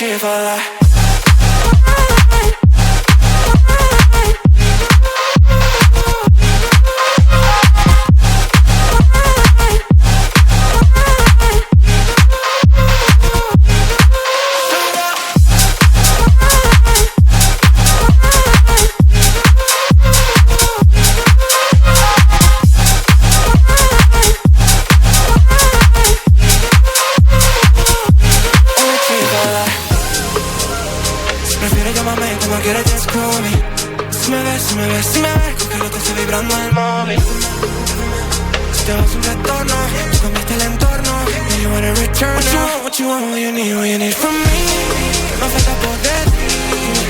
cheap for that. Si me ves, con que lo que estoy vibrando en el móvil. Te vas un retorno, tú cambiaste el entorno. And you wanna return now. What you want, what you need from me. No falta por decir.